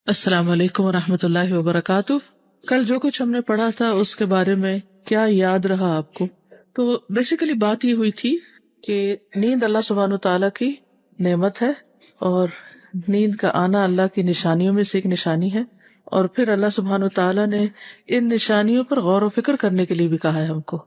السلام علیکم ورحمۃ اللہ وبرکاتہ۔ کل جو کچھ ہم نے پڑھا تھا اس کے بارے میں کیا یاد رہا آپ کو؟ تو بیسیکلی بات یہ ہوئی تھی کہ نیند اللہ سبحانہ تعالیٰ کی نعمت ہے، اور نیند کا آنا اللہ کی نشانیوں میں سے ایک نشانی ہے، اور پھر اللہ سبحانہ تعالیٰ نے ان نشانیوں پر غور و فکر کرنے کے لیے بھی کہا ہے ہم کو،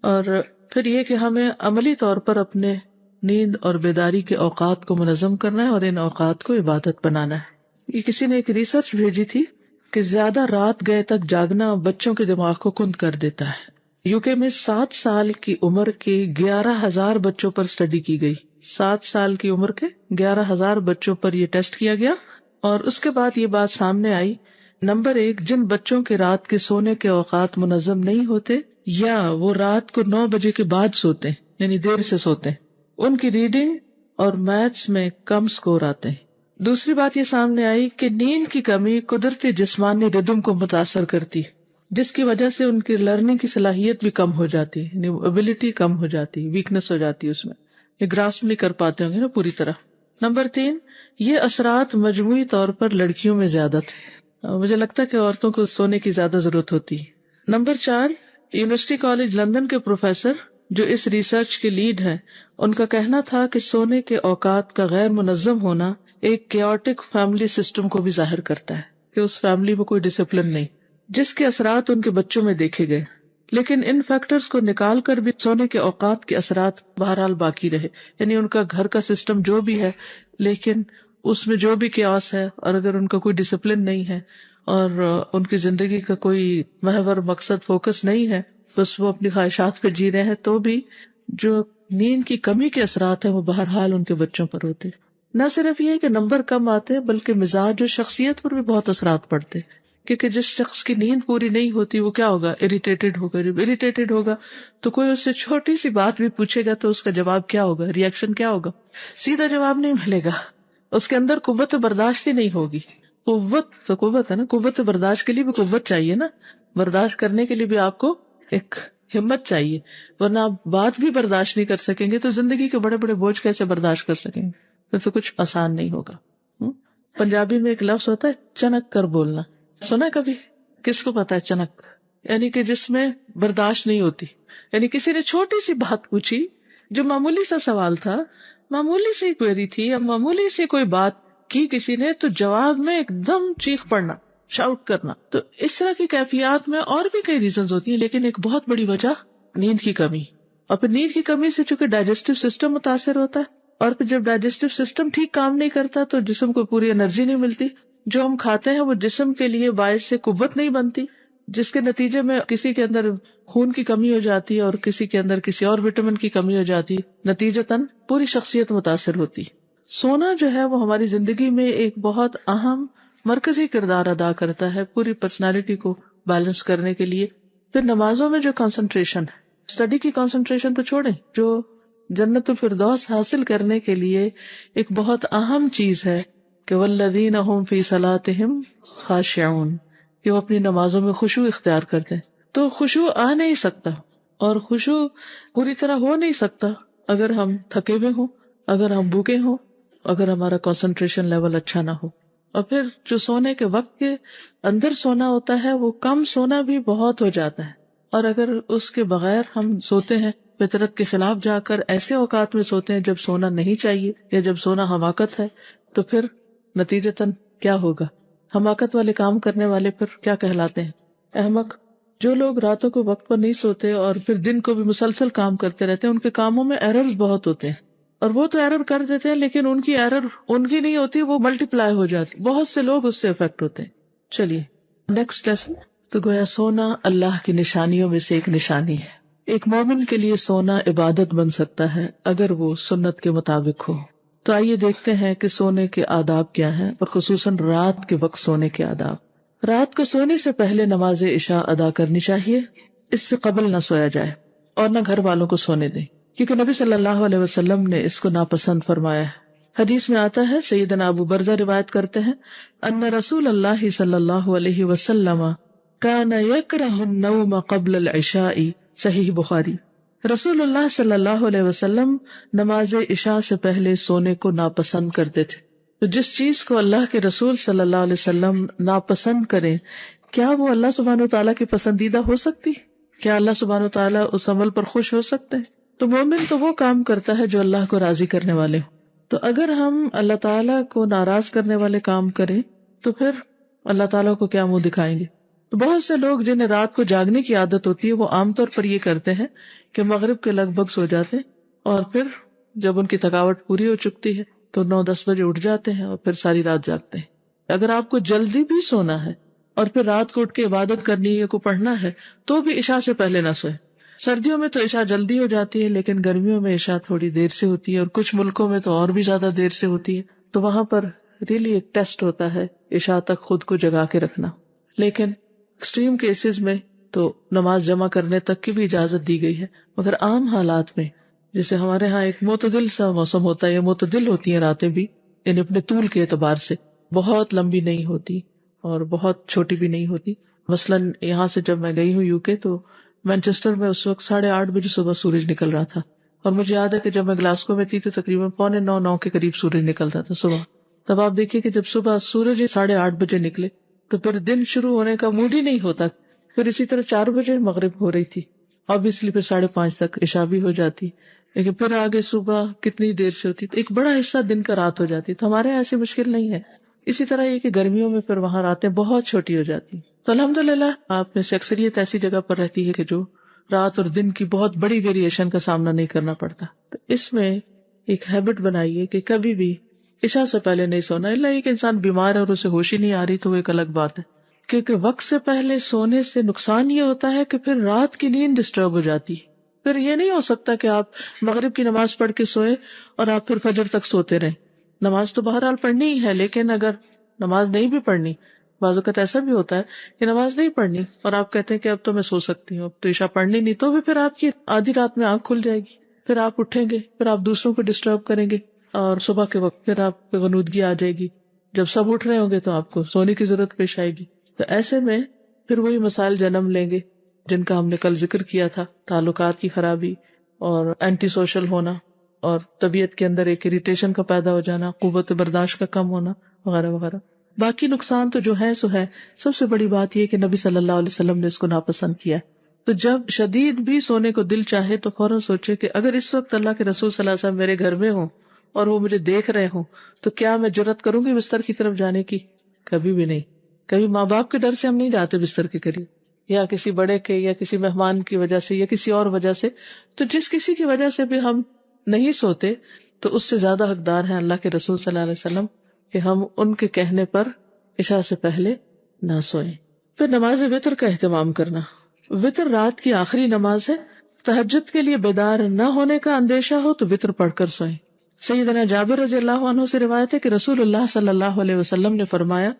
اور پھر یہ کہ ہمیں عملی طور پر اپنے نیند اور بیداری کے اوقات کو منظم کرنا ہے اور ان اوقات کو عبادت بنانا ہے۔ یہ کسی نے ایک ریسرچ بھیجی تھی کہ زیادہ رات گئے تک جاگنا بچوں کے دماغ کو کند کر دیتا ہے۔ یوکے میں 7 سال کی عمر کے 11,000 بچوں پر اسٹڈی کی گئی۔ 7 سال کی عمر کے 11,000 بچوں پر یہ ٹیسٹ کیا گیا، اور اس کے بعد یہ بات سامنے آئی، نمبر 1، جن بچوں کے رات کے سونے کے اوقات منظم نہیں ہوتے یا وہ رات کو 9 بجے کے بعد سوتے ہیں، یعنی دیر سے سوتے ہیں، ان کی ریڈنگ اور میتھس میں کم سکور آتے ہیں۔ دوسری بات یہ سامنے آئی کہ نیند کی کمی قدرتی جسمانی ردم کو متاثر کرتی، جس کی وجہ سے ان کی لرننگ کی صلاحیت بھی کم ہو جاتی ہے، ایبلٹی کم ہو جاتی، ویکنس ہو جاتی ہے، اس میں یہ گراسپ نہیں کر پاتے ہوں گے نا پوری طرح۔ نمبر 3، یہ اثرات مجموعی طور پر لڑکیوں میں زیادہ تھے، مجھے لگتا ہے کہ عورتوں کو سونے کی زیادہ ضرورت ہوتی ہے۔ نمبر 4، یونیورسٹی کالج لندن کے پروفیسر جو اس ریسرچ کے لیڈ ہیں، ان کا کہنا تھا کہ سونے کے اوقات کا غیر منظم ہونا ایک کیوٹک فیملی سسٹم کو بھی ظاہر کرتا ہے، کہ اس فیملی میں کوئی ڈسپلن نہیں، جس کے اثرات ان کے بچوں میں دیکھے گئے۔ لیکن ان فیکٹرز کو نکال کر بھی سونے کے اوقات کے اثرات بہرحال باقی رہے، یعنی ان کا گھر کا سسٹم جو بھی ہے، لیکن اس میں جو بھی کیاس ہے، اور اگر ان کا کوئی ڈسپلن نہیں ہے اور ان کی زندگی کا کوئی محور مقصد فوکس نہیں ہے، بس وہ اپنی خواہشات پہ جی رہے ہیں، تو بھی جو نیند کی کمی کے اثرات ہیں وہ بہرحال ان کے بچوں پر ہوتے ہیں۔ نہ صرف یہ کہ نمبر کم آتے ہیں، بلکہ مزاج اور شخصیت پر بھی بہت اثرات پڑتے ہیں، کیونکہ جس شخص کی نیند پوری نہیں ہوتی وہ کیا ہوگا، اریٹیٹڈ ہوگا۔ جب اریٹیٹڈ ہوگا تو کوئی اس سے چھوٹی سی بات بھی پوچھے گا تو اس کا جواب کیا ہوگا، ریئیکشن کیا ہوگا، سیدھا جواب نہیں ملے گا، اس کے اندر قوت برداشت ہی نہیں ہوگی۔ قوت ہے نا، قوت برداشت کے لیے بھی قوت چاہیے نا، برداشت کرنے کے لیے بھی آپ کو ایک ہمت چاہیے، ورنہ آپ بات بھی برداشت نہیں کر سکیں گے تو زندگی کے بڑے بڑے بوجھ کیسے برداشت کر سکیں گے؟ تو کچھ آسان نہیں ہوگا۔ پنجابی میں ایک لفظ ہوتا ہے چنک کر بولنا، سنا کبھی؟ کس کو پتا ہے چنک؟ یعنی کہ جس میں برداشت نہیں ہوتی، یعنی کسی نے چھوٹی سی بات پوچھی، جو معمولی سا سوال تھا، معمولی سی کوئری تھی یا معمولی سی کوئی بات کی کسی نے، تو جواب میں ایک دم چیخ پڑنا، شاؤٹ کرنا۔ تو اس طرح کی کیفیات میں اور بھی کئی ریزنز ہوتی ہیں، لیکن ایک بہت بڑی وجہ نیند کی کمی، اور پھر نیند کی کمی سے چونکہ ڈائجسٹو سسٹم متاثر ہوتا ہے، اور پھر جب ڈائجسٹو سسٹم ٹھیک کام نہیں کرتا تو جسم کو پوری انرجی نہیں ملتی، جو ہم کھاتے ہیں وہ جسم کے لیے باعث سے قوت نہیں بنتی، جس کے نتیجے میں کسی کے اندر خون کی کمی ہو جاتی ہے اور کسی کے اندر کسی اور وٹامن کی کمی ہو جاتی ہے، نتیجتاً پوری شخصیت متاثر ہوتی۔ سونا جو ہے وہ ہماری زندگی میں ایک بہت اہم مرکزی کردار ادا کرتا ہے پوری پرسنالٹی کو بیلنس کرنے کے لیے۔ پھر نمازوں میں جو کنسنٹریشن ہے، اسٹڈی کی کنسنٹریشن تو چھوڑیں، جو جنت الفردوس حاصل کرنے کے لیے ایک بہت اہم چیز ہے کہ والذین هم فی صلاتهم خاشعون، کہ وہ اپنی نمازوں میں خشوع اختیار کرتے ہیں۔ تو خشوع آ نہیں سکتا اور خشوع پوری طرح ہو نہیں سکتا اگر ہم تھکے ہوئے ہوں، اگر ہم بھوکے ہوں، اگر ہمارا کنسنٹریشن لیول اچھا نہ ہو۔ اور پھر جو سونے کے وقت کے اندر سونا ہوتا ہے وہ کم سونا بھی بہت ہو جاتا ہے، اور اگر اس کے بغیر ہم سوتے ہیں فطرت کے خلاف جا کر ایسے اوقات میں سوتے ہیں جب سونا نہیں چاہیے یا جب سونا حماقت ہے، تو پھر نتیجتاً کیا ہوگا؟ حماقت والے کام کرنے والے پھر کیا کہلاتے ہیں؟ احمق۔ جو لوگ راتوں کو وقت پر نہیں سوتے اور پھر دن کو بھی مسلسل کام کرتے رہتے ہیں، ان کے کاموں میں ایررز بہت ہوتے ہیں، اور وہ تو ایرر کر دیتے ہیں لیکن ان کی ایرر ان کی نہیں ہوتی، وہ ملٹی پلائی ہو جاتی، بہت سے لوگ اس سے افیکٹ ہوتے ہیں۔ چلیے نیکسٹ لیسن۔ تو گویا سونا اللہ کی نشانیوں میں سے ایک نشانی ہے۔ ایک مومن کے لیے سونا عبادت بن سکتا ہے اگر وہ سنت کے مطابق ہو۔ تو آئیے دیکھتے ہیں کہ سونے کے آداب کیا ہیں، اور خصوصاً رات کے وقت سونے کے آداب۔ رات کو سونے سے پہلے نماز عشاء ادا کرنی چاہیے، اس سے قبل نہ سویا جائے اور نہ گھر والوں کو سونے دیں، کیونکہ نبی صلی اللہ علیہ وسلم نے اس کو ناپسند فرمایا ہے۔ حدیث میں آتا ہے، سیدنا ابو برزہ روایت کرتے ہیں، ان رسول اللہ صلی اللہ علیہ وسلم کان یکرہ النوم قبل العشاء، صحیح بخاری۔ رسول اللہ صلی اللہ علیہ وسلم نماز عشاء سے پہلے سونے کو ناپسند کرتے تھے۔ تو جس چیز کو اللہ کے رسول صلی اللہ علیہ وسلم ناپسند کریں، کیا وہ اللہ سبحانہ وتعالیٰ کی پسندیدہ ہو سکتی؟ کیا اللہ سبحانہ وتعالیٰ اس عمل پر خوش ہو سکتے ہیں؟ تو مومن تو وہ کام کرتا ہے جو اللہ کو راضی کرنے والے ہوں. تو اگر ہم اللہ تعالیٰ کو ناراض کرنے والے کام کریں تو پھر اللہ تعالیٰ کو کیا منہ دکھائیں گے؟ تو بہت سے لوگ جنہیں رات کو جاگنے کی عادت ہوتی ہے وہ عام طور پر یہ کرتے ہیں کہ مغرب کے لگ بھگ سو جاتے ہیں اور پھر جب ان کی تھکاوٹ پوری ہو چکتی ہے تو 9-10 بجے اٹھ جاتے ہیں اور پھر ساری رات جاگتے ہیں. اگر آپ کو جلدی بھی سونا ہے اور پھر رات کو اٹھ کے عبادت کرنی ہے، کو پڑھنا ہے، تو بھی عشاء سے پہلے نہ سوئے. سردیوں میں تو عشاء جلدی ہو جاتی ہے لیکن گرمیوں میں عشاء تھوڑی دیر سے ہوتی ہے اور کچھ ملکوں میں تو اور بھی زیادہ دیر سے ہوتی ہے. تو وہاں پر ریلی ایک ٹیسٹ ہوتا ہے عشاء تک خود کو جگا کے رکھنا. لیکن ایکسٹریم کیسز میں تو نماز جمع کرنے تک کی بھی اجازت دی گئی ہے. مگر عام حالات میں جیسے ہمارے ہاں ایک معتدل سا موسم ہوتا ہے، یہ معتدل ہوتی ہیں راتیں بھی، یعنی اپنے طول کے اعتبار سے بہت لمبی نہیں ہوتی اور بہت چھوٹی بھی نہیں ہوتی. مثلاً یہاں سے جب میں گئی ہوں یوکے تو مینچسٹر میں اس وقت 8:30 بجے صبح سورج نکل رہا تھا، اور مجھے یاد ہے کہ جب میں گلاسکو میں تھی تو تقریباً 8:45 کے قریب سورج نکلتا تھا صبح. تب آپ دیکھیے کہ جب صبح سورج 8:30 بجے نکلے تو پھر دن شروع ہونے کا موڈ ہی نہیں ہوتا. پھر اسی طرح 4 بجے مغرب ہو رہی تھی، obviously پھر 5:30 تک عشاء بھی ہو جاتی، لیکن پھر آگے صبح کتنی دیر سے ہوتی، تو ایک بڑا حصہ دن کا رات ہو جاتی. تو ہمارے یہاں ایسی مشکل نہیں ہے. اسی طرح یہ کہ گرمیوں میں پھر وہاں راتیں بہت چھوٹی ہو جاتی. تو الحمدللہ آپ میں سے اکثریت ایسی جگہ پر رہتی ہے کہ جو رات اور دن کی بہت بڑی ویریشن کا سامنا نہیں کرنا پڑتا. تو اس میں ایک ہیبٹ بنائیے کہ کبھی بھی عشاء سے پہلے نہیں سونا. اللہ ایک انسان بیمار ہے اور اسے ہوش ہی نہیں آ رہی تو وہ ایک الگ بات ہے، کیونکہ وقت سے پہلے سونے سے نقصان یہ ہوتا ہے کہ پھر رات کی نیند ڈسٹرب ہو جاتی ہے. پھر یہ نہیں ہو سکتا کہ آپ مغرب کی نماز پڑھ کے سوئے اور آپ پھر فجر تک سوتے رہیں. نماز تو بہرحال پڑھنی ہی ہے، لیکن اگر نماز نہیں بھی پڑھنی، بعض اوقات ایسا بھی ہوتا ہے کہ نماز نہیں پڑھنی اور آپ کہتے ہیں کہ اب تو میں سو سکتی ہوں، اب تو عشاء پڑھنی نہیں، تو بھی پھر آپ کی آدھی رات میں آنکھ کھل جائے گی، پھر آپ اٹھیں گے، پھر آپ دوسروں کو ڈسٹرب کریں گے اور صبح کے وقت پھر آپ پہ غنودگی آ جائے گی. جب سب اٹھ رہے ہوں گے تو آپ کو سونے کی ضرورت پیش آئے گی. تو ایسے میں پھر وہی مسائل جنم لیں گے جن کا ہم نے کل ذکر کیا تھا، تعلقات کی خرابی اور اینٹی سوشل ہونا اور طبیعت کے اندر ایک اریٹیشن کا پیدا ہو جانا، قوت برداشت کا کم ہونا وغیرہ وغیرہ. باقی نقصان تو جو ہے سو ہے. سب سے بڑی بات یہ کہ نبی صلی اللہ علیہ وسلم نے اس کو ناپسند کیا. تو جب شدید بھی سونے کو دل چاہے تو فوراً سوچے کہ اگر اس وقت اللہ کے رسول صلی اللہ علیہ وسلم میرے گھر میں ہوں اور وہ مجھے دیکھ رہے ہوں تو کیا میں جرأت کروں گی بستر کی طرف جانے کی؟ کبھی بھی نہیں. کبھی ماں باپ کے ڈر سے ہم نہیں جاتے بستر کے قریب، یا کسی بڑے کے یا کسی مہمان کی وجہ سے یا کسی اور وجہ سے. تو جس کسی کی وجہ سے بھی ہم نہیں سوتے تو اس سے زیادہ حقدار ہیں اللہ کے رسول صلی اللہ علیہ وسلم کہ ہم ان کے کہنے پر عشاء سے پہلے نہ سوئیں. پھر نماز وتر کا اہتمام کرنا. وتر رات کی آخری نماز ہے. تہجد کے لیے بیدار نہ ہونے کا اندیشہ ہو تو وتر پڑھ کر سوئیں. سیدنا جابر رضی اللہ عنہ سے روایت ہے کہ رسول اللہ صلی اللہ علیہ وسلم نے فرمایا،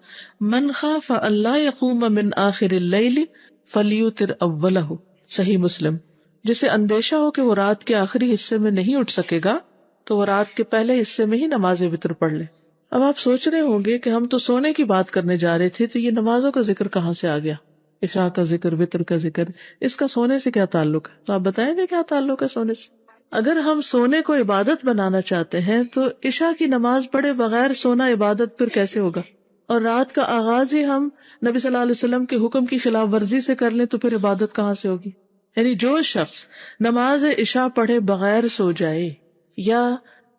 من خاف اللہ یقوم من آخر اللیل فلیوتر اولہ. صحیح مسلم. جسے اندیشہ ہو کہ وہ رات کے آخری حصے میں نہیں اٹھ سکے گا تو وہ رات کے پہلے حصے میں ہی نماز وتر پڑھ لے. اب آپ سوچ رہے ہوں گے کہ ہم تو سونے کی بات کرنے جا رہے تھے، تو یہ نمازوں کا ذکر کہاں سے آ گیا؟ عشاء کا ذکر، وتر کا ذکر، اس کا سونے سے کیا تعلق ہے؟ تو آپ بتائیں گے کیا تعلق ہے سونے سے؟ اگر ہم سونے کو عبادت بنانا چاہتے ہیں تو عشاء کی نماز پڑھے بغیر سونا عبادت پھر کیسے ہوگا؟ اور رات کا آغاز ہی ہم نبی صلی اللہ علیہ وسلم کے حکم کی خلاف ورزی سے کر لیں تو پھر عبادت کہاں سے ہوگی؟ یعنی جو شخص نماز عشاء پڑھے بغیر سو جائے یا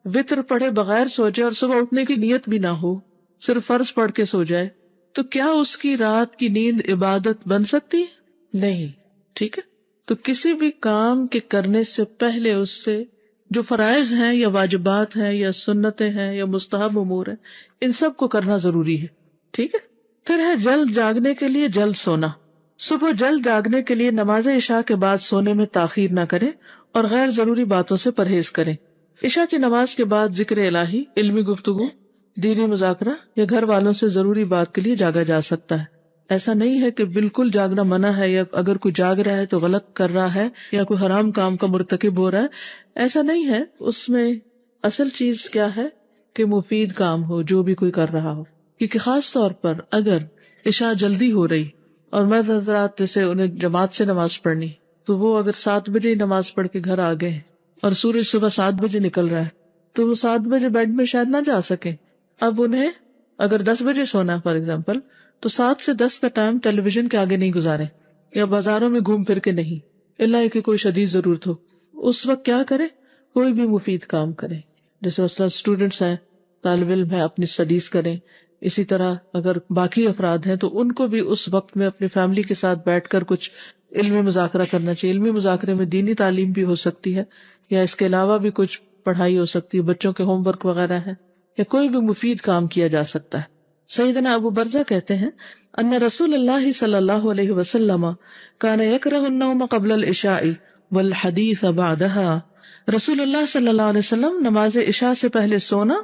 وتر پڑھے بغیر سو جائے اور صبح اٹھنے کی نیت بھی نہ ہو، صرف فرض پڑھ کے سو جائے، تو کیا اس کی رات کی نیند عبادت بن سکتی؟ نہیں. ٹھیک ہے. تو کسی بھی کام کے کرنے سے پہلے اس سے جو فرائض ہیں یا واجبات ہیں یا سنتیں ہیں یا مستحب امور ہیں، ان سب کو کرنا ضروری ہے. ٹھیک ہے. پھر ہے جلد جاگنے کے لیے جلد سونا. صبح جلد جاگنے کے لیے نماز عشاء کے بعد سونے میں تاخیر نہ کریں اور غیر ضروری باتوں سے پرہیز کریں. عشاء کی نماز کے بعد ذکر الہی، علمی گفتگو، دینی مذاکرہ یا گھر والوں سے ضروری بات کے لیے جاگا جا سکتا ہے. ایسا نہیں ہے کہ بالکل جاگنا منع ہے یا اگر کوئی جاگ رہا ہے تو غلط کر رہا ہے یا کوئی حرام کام کا مرتکب ہو رہا ہے. ایسا نہیں ہے. اس میں اصل چیز کیا ہے کہ مفید کام ہو جو بھی کوئی کر رہا ہو. کیونکہ خاص طور پر اگر عشاء جلدی ہو رہی اور مرد حضرات جیسے انہیں جماعت سے نماز پڑھنی، تو وہ اگر 7 بجے ہی نماز پڑھ کے گھر آ گئے اور سورج صبح 7 بجے نکل رہا ہے تو وہ 7 بجے بیڈ میں شاید نہ جا سکیں. اب انہیں اگر 10 بجے سونا فار ایگزامپل، تو 7 سے 10 کا ٹائم ٹیلی ویژن کے آگے نہیں گزارے یا بازاروں میں گھوم پھر کے نہیں، اللہ کہ کوئی شدید ضرورت ہو. اس وقت کیا کرے؟ کوئی بھی مفید کام کرے. جیسے مثلا اسٹوڈینٹس ہیں، طالب علم ہے، اپنی اسٹڈیز کریں. اسی طرح اگر باقی افراد ہیں تو ان کو بھی اس وقت میں اپنی فیملی کے ساتھ بیٹھ کر کچھ علمی مذاکرہ کرنا چاہیے. علمی مذاکرے میں دینی تعلیم بھی ہو سکتی ہے، یا اس کے علاوہ بھی کچھ پڑھائی ہو سکتی ہے، بچوں کے ہوم ورک وغیرہ ہے، یا کوئی بھی مفید کام کیا جا سکتا ہے. سیدنا ابو برزہ کہتے ہیں ان رسول اللہ صلی اللہ علیہ وسلم کان یکرہ النوم قبل العشاء والحدیث بعدها. رسول اللہ صلی اللہ علیہ وسلم نماز عشاء سے پہلے سونا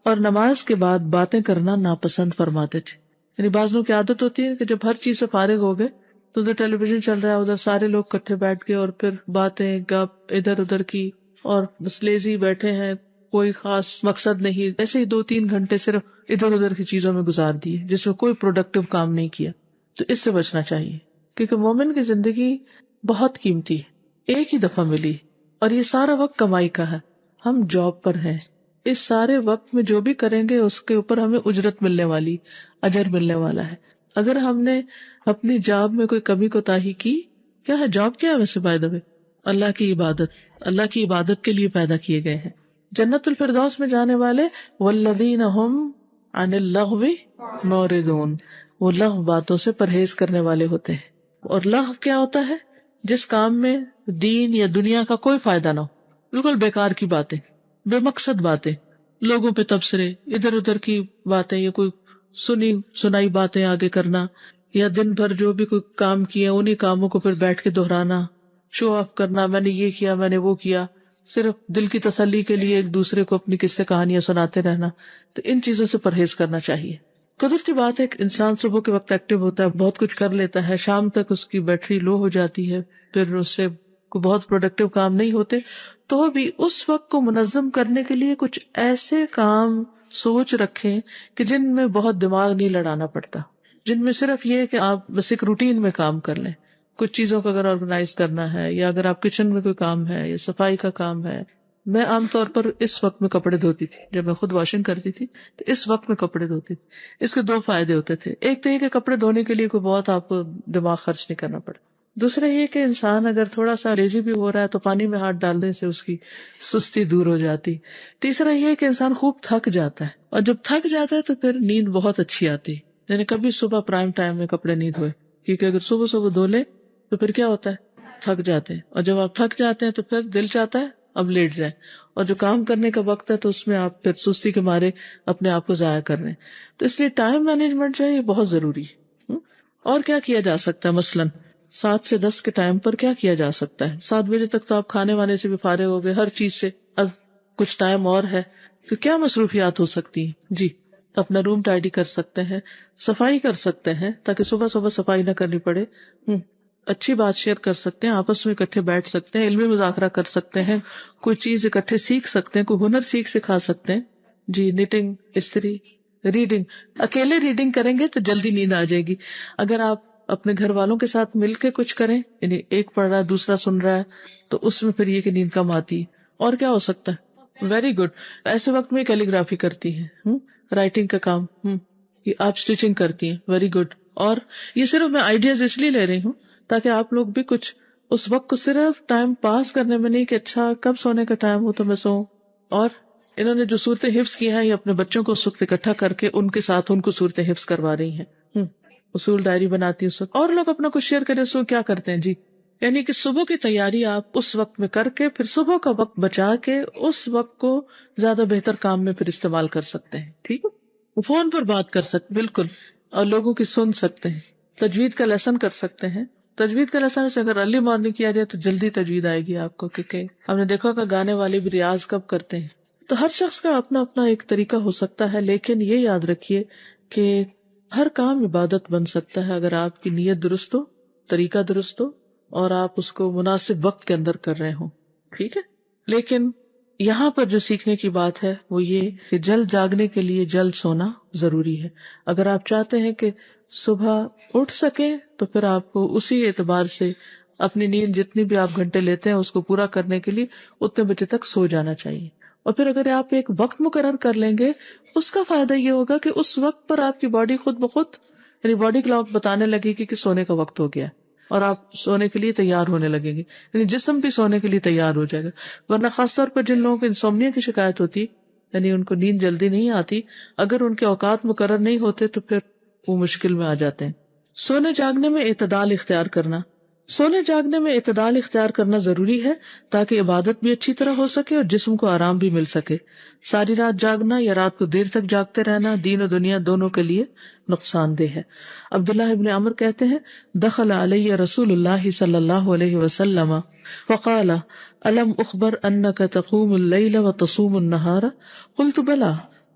اور نماز کے بعد باتیں کرنا ناپسند فرماتے تھے. یعنی بعض لوگوں کی عادت ہوتی ہے کہ جب ہر چیز سے فارغ ہو گئے تو ادھر ٹیلی ویژن چل رہا ہے، ادھر سارے لوگ کٹھے بیٹھ گئے اور پھر باتیں گپ ادھر ادھر کی، اور بس لیزی بیٹھے ہیں، کوئی خاص مقصد نہیں، ایسے ہی 2-3 گھنٹے صرف ادھر ادھر کی چیزوں میں گزار دیے جس میں کوئی پروڈکٹیو کام نہیں کیا. تو اس سے بچنا چاہیے، کیونکہ مومن کی زندگی بہت قیمتی ہے، ایک ہی دفعہ ملی، اور یہ سارا وقت کمائی کا ہے. ہم جاب پر ہیں، اس سارے وقت میں جو بھی کریں گے اس کے اوپر ہمیں اجرت ملنے والی، اجر ملنے والا ہے. اگر ہم نے اپنی جاب میں کوئی کمی کوتاہی کی، کیا ہے جاب، کیا ہے ویسے بائی دا وے؟ اللہ کی عبادت، اللہ کی عبادت کے لیے پیدا کیے گئے ہیں. جنت الفردوس میں جانے والے والذین هم عن اللغو معرضون، وہ لغو باتوں سے پرہیز کرنے والے ہوتے ہیں. اور لغو کیا ہوتا ہے؟ جس کام میں دین یا دنیا کا کوئی فائدہ نہ ہو، بالکل بیکار کی باتیں، بے مقصد باتیں، لوگوں پہ تبصرے، ادھر ادھر کی باتیں، یا کوئی سنی سنائی باتیں آگے کرنا، یا دن بھر جو بھی کوئی کام کیا انہی کاموں کو پھر بیٹھ کے دہرانا، شو آف کرنا، میں نے یہ کیا، میں نے وہ کیا، صرف دل کی تسلی کے لیے ایک دوسرے کو اپنی قصے کہانیاں سناتے رہنا. تو ان چیزوں سے پرہیز کرنا چاہیے. قدرتی بات ہے کہ انسان صبح کے وقت ایکٹیو ہوتا ہے، بہت کچھ کر لیتا ہے، شام تک اس کی بیٹری لو ہو جاتی ہے، پھر اس سے کوئی بہت پروڈکٹیو کام نہیں ہوتے. تو بھی اس وقت کو منظم کرنے کے لیے کچھ ایسے کام سوچ رکھیں کہ جن میں بہت دماغ نہیں لڑانا پڑتا، جن میں صرف یہ کہ آپ بس ایک روٹین میں کام کر لیں. کچھ چیزوں کو اگر آرگنائز کرنا ہے، یا اگر آپ کچن میں کوئی کام ہے یا صفائی کا کام ہے. میں عام طور پر اس وقت میں کپڑے دھوتی تھی، جب میں خود واشنگ کرتی تھی تو اس وقت میں کپڑے دھوتی تھی. اس کے 2 فائدے ہوتے تھے. ایک تو یہ کہ کپڑے دھونے کے لیے کوئی بہت آپ کو دماغ خرچ نہیں کرنا پڑا. دوسرا یہ کہ انسان اگر تھوڑا سا لیزی بھی ہو رہا ہے تو پانی میں ہاتھ ڈالنے سے اس کی سستی دور ہو جاتی. تیسرا یہ کہ انسان خوب تھک جاتا ہے، اور جب تھک جاتا ہے تو پھر نیند بہت اچھی آتی. یعنی کبھی صبح پرائم ٹائم میں کپڑے نہیں دھوئے، کیونکہ اگر صبح صبح دھو لے تو پھر کیا ہوتا ہے، تھک جاتے ہیں. اور جب آپ تھک جاتے ہیں تو پھر دل چاہتا ہے اب لیٹ جائیں، اور جو کام کرنے کا وقت ہے تو اس میں آپ پھر سستی کے مارے اپنے آپ کو ضائع کر رہے ہیں. تو اس لیے ٹائم مینجمنٹ جو ہے یہ بہت ضروری ہے. اور کیا کیا جا سکتا ہے؟ مثلاً 7 سے 10 کے ٹائم پر کیا کیا جا سکتا ہے؟ 7 بجے تک تو آپ کھانے وانے سے بھی فارغ ہو گئے، ہر چیز سے، اب کچھ ٹائم اور ہے تو کیا مصروفیات ہو سکتی ہیں؟ جی، اپنا روم ٹائڈی کر سکتے ہیں، صفائی کر سکتے ہیں تاکہ صبح صبح صفائی نہ کرنی پڑے. اچھی بات شیئر کر سکتے ہیں، آپس میں اکٹھے بیٹھ سکتے ہیں، علمی مذاکرہ کر سکتے ہیں، کوئی چیز اکٹھے سیکھ سکتے ہیں، کوئی ہنر سکھا سکتے ہیں. جی، نیٹنگ، استری، ریڈنگ. اکیلے ریڈنگ کریں گے تو جلدی نیند آ جائے گی. اگر آپ اپنے گھر والوں کے ساتھ مل کے کچھ کریں، یعنی ایک پڑھ رہا ہے دوسرا سن رہا ہے، تو اس میں پھر یہ کہ نیند کم آتی ہے. اور کیا ہو سکتا ہے؟ Very good. ایسے وقت میں کیلی گرافی کرتی ہے، رائٹنگ کا کام، یہ آپ اسٹیچنگ کرتی ہیں، ویری گڈ. اور یہ صرف میں آئیڈیاز اس لیے لے رہی ہوں تاکہ آپ لوگ بھی کچھ اس وقت کو صرف ٹائم پاس کرنے میں نہیں کہ اچھا کب سونے کا ٹائم ہو تو میں سوؤں. اور انہوں نے جو صورتیں حفظ کی ہیں، یہ اپنے بچوں کو اس وقت اکٹھا کر کے ان کے ساتھ ان کو صورتیں حفظ کروا رہی ہیں. اصول ڈائری بناتی ہے اس وقت، اور لوگ اپنا کچھ شیئر کریں اس وقت کیا کرتے ہیں. جی، یعنی کہ صبح کی تیاری آپ اس وقت میں کر کے پھر صبح کا وقت بچا کے اس وقت کو زیادہ بہتر کام میں پھر استعمال کر سکتے ہیں. ٹھیک ہے، فون پر بات کر سکتے، بالکل، اور لوگوں کی سن سکتے ہیں. تجوید کا لیسن کر سکتے ہیں. تجوید کا لیسن سے اگر ارلی مارننگ کیا جائے تو جلدی تجوید آئے گی آپ کو، کیونکہ ہم نے دیکھا کہ گانے والے بھی ریاض کب کرتے ہیں. تو ہر شخص کا اپنا اپنا ایک طریقہ ہو سکتا ہے، لیکن یہ یاد رکھیے کہ ہر کام عبادت بن سکتا ہے اگر آپ کی نیت درست ہو، طریقہ درست ہو، اور آپ اس کو مناسب وقت کے اندر کر رہے ہوں. ٹھیک ہے، لیکن یہاں پر جو سیکھنے کی بات ہے وہ یہ کہ جلد جاگنے کے لیے جلد سونا ضروری ہے. اگر آپ چاہتے ہیں کہ صبح اٹھ سکیں تو پھر آپ کو اسی اعتبار سے اپنی نیند جتنی بھی آپ گھنٹے لیتے ہیں اس کو پورا کرنے کے لیے اتنے بجے تک سو جانا چاہیے. اور پھر اگر آپ ایک وقت مقرر کر لیں گے، اس کا فائدہ یہ ہوگا کہ اس وقت پر آپ کی باڈی خود بخود، یعنی باڈی کلاک بتانے لگے گی کہ سونے کا وقت ہو گیا، اور آپ سونے کے لیے تیار ہونے لگیں گے، یعنی جسم بھی سونے کے لیے تیار ہو جائے گا. ورنہ خاص طور پر جن لوگوں کو انسومنیا کی شکایت ہوتی، یعنی ان کو نیند جلدی نہیں آتی، اگر ان کے اوقات مقرر نہیں ہوتے تو پھر وہ مشکل میں آ جاتے ہیں. سونے جاگنے میں اعتدال اختیار کرنا. سونے جاگنے میں اعتدال اختیار کرنا ضروری ہے تاکہ عبادت بھی اچھی طرح ہو سکے اور جسم کو آرام بھی مل سکے. ساری رات جاگنا یا رات کو دیر تک جاگتے رہنا دین و دنیا دونوں کے لیے نقصان دہ ہے. عبداللہ ابن عمر کہتے ہیں، دخل علی رسول اللہ صلی اللہ علیہ وسلم فقال الم اخبر انک تقوم اللیل وتصوم النہار قلت بلا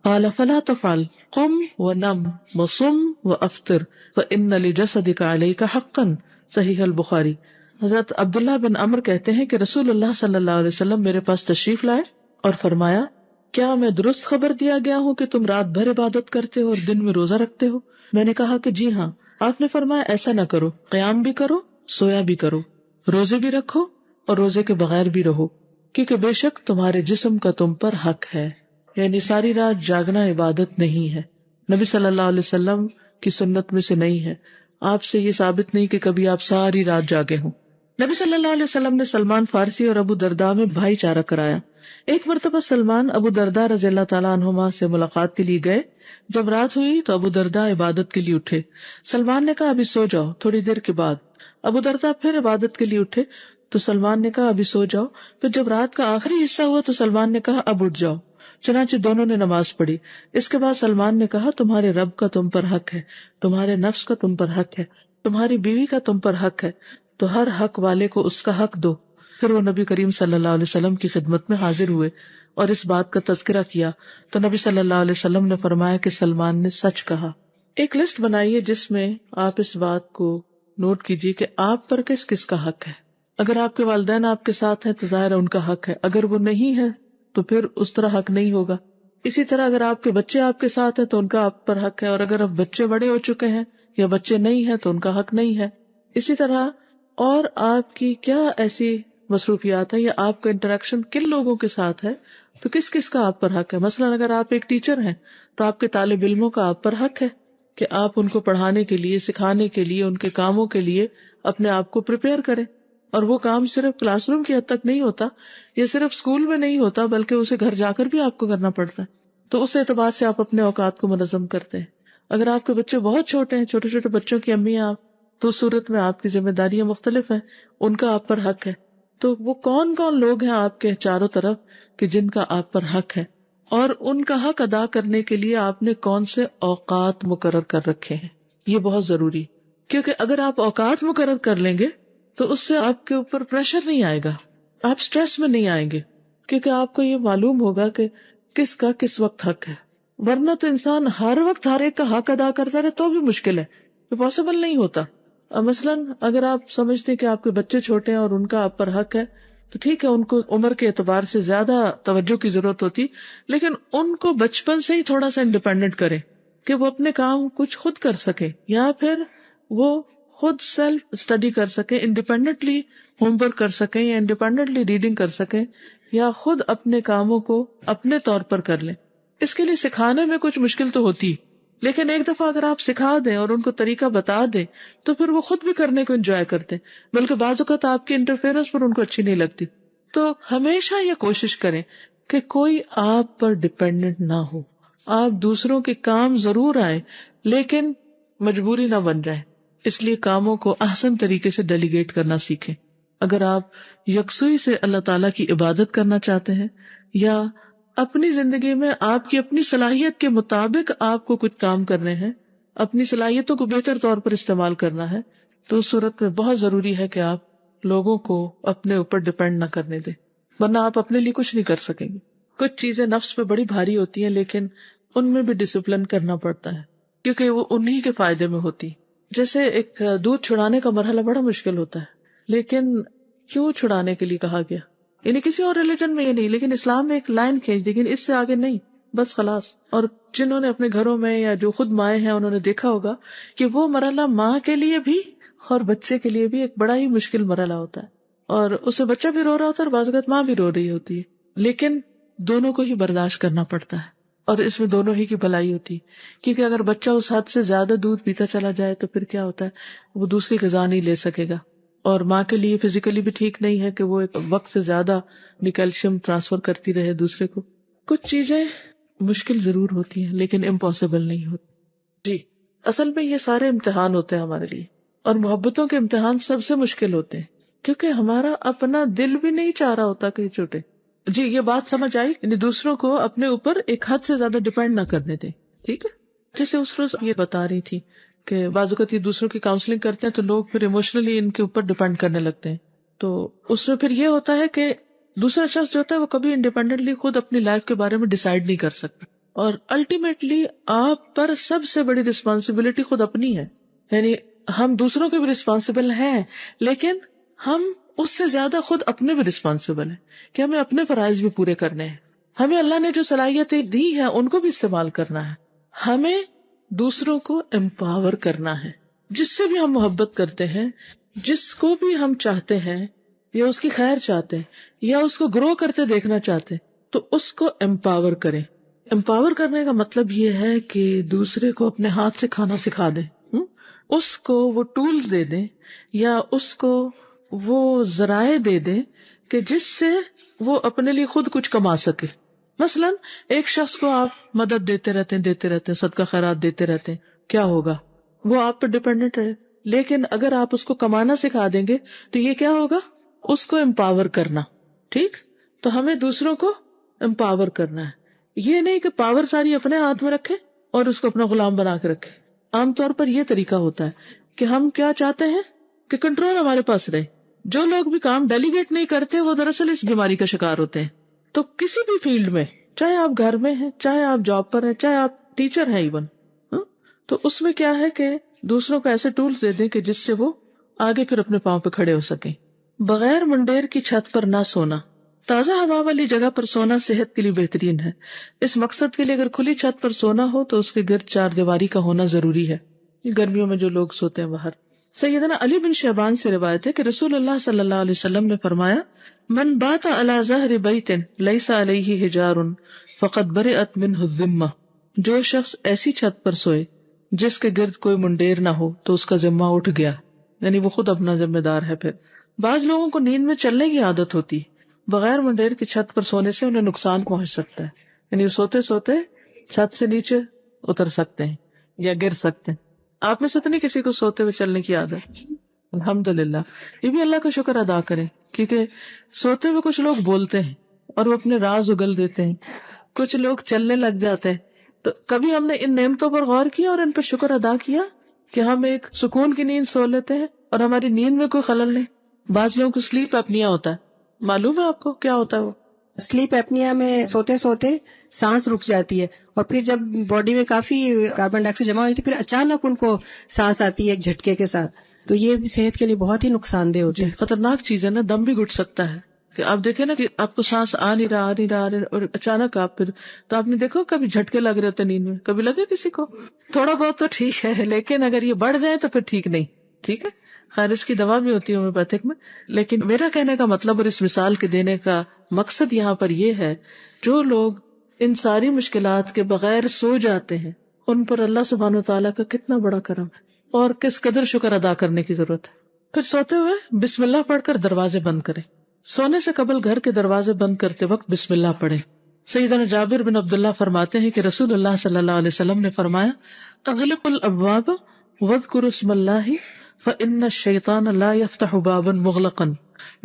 قال فلا تفعل قم ونم وصم وافطر فان لجسدک علیک حقا. صحیح البخاری. حضرت عبداللہ بن عمر کہتے ہیں کہ رسول اللہ صلی اللہ علیہ وسلم میرے پاس تشریف لائے اور فرمایا، کیا میں درست خبر دیا گیا ہوں کہ تم رات بھر عبادت کرتے ہو اور دن میں روزہ رکھتے ہو؟ میں نے کہا کہ جی ہاں. آپ نے فرمایا ایسا نہ کرو، قیام بھی کرو، سویا بھی کرو، روزے بھی رکھو اور روزے کے بغیر بھی رہو، کیونکہ بے شک تمہارے جسم کا تم پر حق ہے. یعنی ساری رات جاگنا عبادت نہیں ہے، نبی صلی اللہ علیہ وسلم کی سنت میں سے نہیں ہے. آپ سے یہ ثابت نہیں کہ کبھی آپ ساری رات جاگے ہوں. نبی صلی اللہ علیہ وسلم نے سلمان فارسی اور ابو درداء میں بھائی چارہ کرایا. ایک مرتبہ سلمان ابو درداء رضی اللہ تعالیٰ عنہما سے ملاقات کے لیے گئے. جب رات ہوئی تو ابو درداء عبادت کے لیے اٹھے. سلمان نے کہا ابھی سو جاؤ. تھوڑی دیر کے بعد ابو درداء پھر عبادت کے لیے اٹھے تو سلمان نے کہا ابھی سو جاؤ. پھر جب رات کا آخری حصہ ہوا تو سلمان نے کہا اب اٹھ جاؤ. چنانچہ دونوں نے نماز پڑھی. اس کے بعد سلمان نے کہا تمہارے رب کا تم پر حق ہے، تمہارے نفس کا تم پر حق ہے، تمہاری بیوی کا تم پر حق ہے، تو ہر حق والے کو اس کا حق دو. پھر وہ نبی کریم صلی اللہ علیہ وسلم کی خدمت میں حاضر ہوئے اور اس بات کا تذکرہ کیا تو نبی صلی اللہ علیہ وسلم نے فرمایا کہ سلمان نے سچ کہا. ایک لسٹ بنائیے جس میں آپ اس بات کو نوٹ کیجیے کہ آپ پر کس کس کا حق ہے. اگر آپ کے والدین آپ کے ساتھ ہیں تو ظاہر ہے ان کا حق ہے، اگر وہ نہیں ہے تو پھر اس طرح حق نہیں ہوگا. اسی طرح اگر آپ کے بچے آپ کے ساتھ ہیں تو ان کا آپ پر حق ہے، اور اگر اب بچے بڑے ہو چکے ہیں یا بچے نہیں ہیں تو ان کا حق نہیں ہے. اسی طرح اور آپ کی کیا ایسی مصروفیات ہے یا آپ کا انٹریکشن کن لوگوں کے ساتھ ہے تو کس کس کا آپ پر حق ہے. مثلا اگر آپ ایک ٹیچر ہیں تو آپ کے طالب علموں کا آپ پر حق ہے کہ آپ ان کو پڑھانے کے لیے، سکھانے کے لیے، ان کے کاموں کے لیے اپنے آپ کو پریپیئر کریں. اور وہ کام صرف کلاس روم کی حد تک نہیں ہوتا یا صرف اسکول میں نہیں ہوتا بلکہ اسے گھر جا کر بھی آپ کو کرنا پڑتا ہے. تو اس اعتبار سے آپ اپنے اوقات کو منظم کرتے ہیں. اگر آپ کے بچے بہت چھوٹے ہیں، چھوٹے چھوٹے بچوں کی امی ہیں آپ، تو اس صورت میں آپ کی ذمہ داریاں مختلف ہیں، ان کا آپ پر حق ہے. تو وہ کون کون لوگ ہیں آپ کے چاروں طرف کہ جن کا آپ پر حق ہے، اور ان کا حق ادا کرنے کے لیے آپ نے کون سے اوقات مقرر کر رکھے ہیں. یہ بہت ضروری، کیونکہ اگر آپ اوقات مقرر کر لیں گے تو اس سے آپ کے اوپر پریشر نہیں آئے گا، آپ سٹریس میں نہیں آئیں گے، کیونکہ آپ کو یہ معلوم ہوگا کہ کس کا کس وقت حق ہے. ورنہ تو انسان ہر وقت ہر ایک کا حق ادا کرتا رہے تو بھی مشکل ہے، تو پاسبل نہیں ہوتا. مثلاً اگر آپ سمجھتے کہ آپ کے بچے چھوٹے ہیں اور ان کا آپ پر حق ہے تو ٹھیک ہے، ان کو عمر کے اعتبار سے زیادہ توجہ کی ضرورت ہوتی، لیکن ان کو بچپن سے ہی تھوڑا سا انڈیپینڈنٹ کریں کہ وہ اپنے کام کچھ خود کر سکے، یا پھر وہ خود سیلف اسٹڈی کر سکیں، انڈیپینڈنٹلی ہوم ورک کر سکیں یا انڈیپینڈنٹلی ریڈنگ کر سکیں، یا خود اپنے کاموں کو اپنے طور پر کر لیں. اس کے لیے سکھانے میں کچھ مشکل تو ہوتی، لیکن ایک دفعہ اگر آپ سکھا دیں اور ان کو طریقہ بتا دیں تو پھر وہ خود بھی کرنے کو انجوائے کرتے، بلکہ بعض اوقات آپ کی انٹرفیئرنس پر ان کو اچھی نہیں لگتی. تو ہمیشہ یہ کوشش کریں کہ کوئی آپ پر ڈپینڈنٹ نہ ہو. آپ دوسروں کے کام ضرور آئیں لیکن مجبوری نہ بن جائے. اس لیے کاموں کو احسن طریقے سے ڈیلیگیٹ کرنا سیکھیں. اگر آپ یکسوئی سے اللہ تعالیٰ کی عبادت کرنا چاہتے ہیں یا اپنی زندگی میں آپ کی اپنی صلاحیت کے مطابق آپ کو کچھ کام کرنے ہیں، اپنی صلاحیتوں کو بہتر طور پر استعمال کرنا ہے، تو اس صورت میں بہت ضروری ہے کہ آپ لوگوں کو اپنے اوپر ڈپینڈ نہ کرنے دیں، ورنہ آپ اپنے لیے کچھ نہیں کر سکیں گے. کچھ چیزیں نفس پہ بڑی بھاری ہوتی ہیں لیکن ان میں بھی ڈسپلن کرنا پڑتا ہے کیونکہ وہ انہی کے فائدے میں ہوتی. جیسے ایک دودھ چھڑانے کا مرحلہ بڑا مشکل ہوتا ہے، لیکن کیوں چھڑانے کے لیے کہا گیا؟ یعنی کسی اور ریلیجن میں یہ نہیں، لیکن اسلام میں ایک لائن کھینچ دی کہ اس سے آگے نہیں، بس خلاص. اور جنہوں نے اپنے گھروں میں یا جو خود مائیں ہیں انہوں نے دیکھا ہوگا کہ وہ مرحلہ ماں کے لیے بھی اور بچے کے لیے بھی ایک بڑا ہی مشکل مرحلہ ہوتا ہے، اور اس سے بچہ بھی رو رہا ہوتا ہے اور بعض اوقات ماں بھی رو رہی ہوتی ہے. لیکن دونوں کو ہی برداشت کرنا پڑتا ہے، اور اس میں دونوں ہی کی بھلائی ہوتی ہے. کیونکہ اگر بچہ اس حد سے زیادہ دودھ پیتا چلا جائے تو پھر کیا ہوتا ہے، وہ دوسری غذا نہیں لے سکے گا، اور ماں کے لیے فزیکلی بھی ٹھیک نہیں ہے کہ وہ ایک وقت سے زیادہ کیلشیم ٹرانسفر کرتی رہے دوسرے کو. کچھ چیزیں مشکل ضرور ہوتی ہیں لیکن امپاسبل نہیں ہوتی. جی، اصل میں یہ سارے امتحان ہوتے ہیں ہمارے لیے، اور محبتوں کے امتحان سب سے مشکل ہوتے ہیں، کیونکہ ہمارا اپنا دل بھی نہیں چاہ رہا ہوتا کہ چھوٹے. جی، یہ بات سمجھ آئی، یعنی دوسروں کو اپنے اوپر ایک حد سے زیادہ ڈیپینڈ نہ کرنے دیں. ٹھیک ہے، جیسے اس روز یہ بتا رہی تھی کہ بعض اوقات یہ دوسروں کی کاؤنسلنگ کرتے ہیں تو لوگ پھر ایموشنلی ان کے اوپر ڈیپینڈ کرنے لگتے ہیں. تو اس میں پھر یہ ہوتا ہے کہ دوسرا شخص جو ہوتا ہے وہ کبھی انڈیپینڈنٹلی خود اپنی لائف کے بارے میں ڈیسائیڈ نہیں کر سکتا، اور الٹیمیٹلی آپ پر سب سے بڑی رسپانسبلٹی خود اپنی ہے. یعنی ہم دوسروں کے بھی رسپانسبل ہیں، لیکن ہم اس سے زیادہ خود اپنے بھی رسپانسبل ہیں کہ ہمیں اپنے فرائض بھی پورے کرنے ہیں. ہمیں اللہ نے جو صلاحیتیں دی ہیں ان کو بھی استعمال کرنا ہے. ہمیں دوسروں کو امپاور کرنا ہے. جس سے بھی ہم محبت کرتے ہیں، جس کو بھی ہم چاہتے ہیں یا اس کی خیر چاہتے ہیں یا اس کو گرو کرتے دیکھنا چاہتے ہیں، تو اس کو امپاور کریں. امپاور کرنے کا مطلب یہ ہے کہ دوسرے کو اپنے ہاتھ سے کھانا سکھا دیں، اس کو وہ ٹولز دے دیں یا اس کو وہ ذرائع دے دیں کہ جس سے وہ اپنے لیے خود کچھ کما سکے. مثلا ایک شخص کو آپ مدد دیتے رہتے ہیں، صدقہ خیرات دیتے رہتے ہیں، کیا ہوگا؟ وہ آپ پر ڈیپینڈنٹ ہے. لیکن اگر آپ اس کو کمانا سکھا دیں گے تو یہ کیا ہوگا؟ اس کو امپاور کرنا. ٹھیک، تو ہمیں دوسروں کو امپاور کرنا ہے. یہ نہیں کہ پاور ساری اپنے ہاتھ میں رکھے اور اس کو اپنا غلام بنا کے رکھے. عام طور پر یہ طریقہ ہوتا ہے کہ ہم کیا چاہتے ہیں کہ کنٹرول ہمارے پاس رہے. جو لوگ بھی کام ڈیلیگیٹ نہیں کرتے وہ دراصل اس بیماری کا شکار ہوتے ہیں. تو کسی بھی فیلڈ میں، چاہے آپ گھر میں ہیں، چاہے آپ جاب پر ہیں، چاہے آپ ٹیچر ہیں ایون، تو اس میں کیا ہے کہ دوسروں کو ایسے ٹولز دے دیں کہ جس سے وہ آگے پھر اپنے پاؤں پہ کھڑے ہو سکیں. بغیر منڈیر کی چھت پر نہ سونا. تازہ ہوا والی جگہ پر سونا صحت کے لیے بہترین ہے. اس مقصد کے لیے اگر کھلی چھت پر سونا ہو تو اس کے گرد چار دیواری کا ہونا ضروری ہے. یہ گرمیوں میں جو لوگ سوتے ہیں باہر. سیدنا علی بن شعبان سے روایت ہے کہ رسول اللہ صلی اللہ علیہ وسلم نے فرمایا، من بات علی ظہر بیت لیس علیہ حجار فقد برئت منہ الذمہ. جو شخص ایسی چھت پر سوئے جس کے گرد کوئی منڈیر نہ ہو تو اس کا ذمہ اٹھ گیا، یعنی وہ خود اپنا ذمہ دار ہے. پھر بعض لوگوں کو نیند میں چلنے کی عادت ہوتی ہے. بغیر منڈیر کی چھت پر سونے سے انہیں نقصان پہنچ سکتا ہے، یعنی سوتے سوتے چھت سے نیچے اتر سکتے ہیں یا گر سکتے ہیں. آپ میں سے تو نہیں کسی کو سوتے ہوئے چلنے کی عادت؟ الحمدللہ، یہ بھی اللہ کا شکر ادا کریں، کیونکہ سوتے ہوئے کچھ لوگ بولتے ہیں اور وہ اپنے راز اگل دیتے ہیں، کچھ لوگ چلنے لگ جاتے ہیں. تو کبھی ہم نے ان نعمتوں پر غور کیا اور ان پر شکر ادا کیا کہ ہم ایک سکون کی نیند سو لیتے ہیں اور ہماری نیند میں کوئی خلل نہیں. بعض لوگوں کو سلیپ اپنیا ہوتا ہے، معلوم ہے آپ کو کیا ہوتا ہے؟ وہ سلیپ ایپنیا میں سوتے سوتے سانس رک جاتی ہے، اور پھر جب باڈی میں کافی کاربن ڈائی آکسائڈ جمع ہوتی ہے پھر اچانک ان کو سانس آتی ہے ایک جھٹکے کے ساتھ. تو یہ بھی صحت کے لیے بہت ہی نقصان دہ ہوتی ہے. خطرناک چیز ہے نا، دم بھی گھٹ سکتا ہے. کہ آپ دیکھیں نا کہ آپ کو سانس آ نہیں رہا اور اچانک آپ پھر، تو آپ نے دیکھو کبھی جھٹکے لگ رہے ہوتے نیند میں، کبھی لگے کسی کو؟ تھوڑا بہت تو ٹھیک ہے، لیکن اگر یہ بڑھ جائے تو پھر ٹھیک نہیں. ٹھیک ہے، خیر اس کی دوا بھی ہوتی ہے ہومیوپیتھک میں. لیکن میرا کہنے کا مطلب اور اس مثال کے دینے کا مقصد یہاں پر یہ ہے، جو لوگ ان ساری مشکلات کے بغیر سو جاتے ہیں ان پر اللہ سبحانہ و تعالیٰ کا کتنا بڑا کرم ہے اور کس قدر شکر ادا کرنے کی ضرورت ہے. پھر سوتے ہوئے بسم اللہ پڑھ کر دروازے بند کریں. سونے سے قبل گھر کے دروازے بند کرتے وقت بسم اللہ پڑھیں. سیدنا جابر بن عبداللہ فرماتے ہیں کہ رسول اللہ صلی اللہ علیہ وسلم نے فرمایا، اغلقوا الابواب واذکروا اسم اللہ فإن الشیطان لا یفتح بابا مغلقا.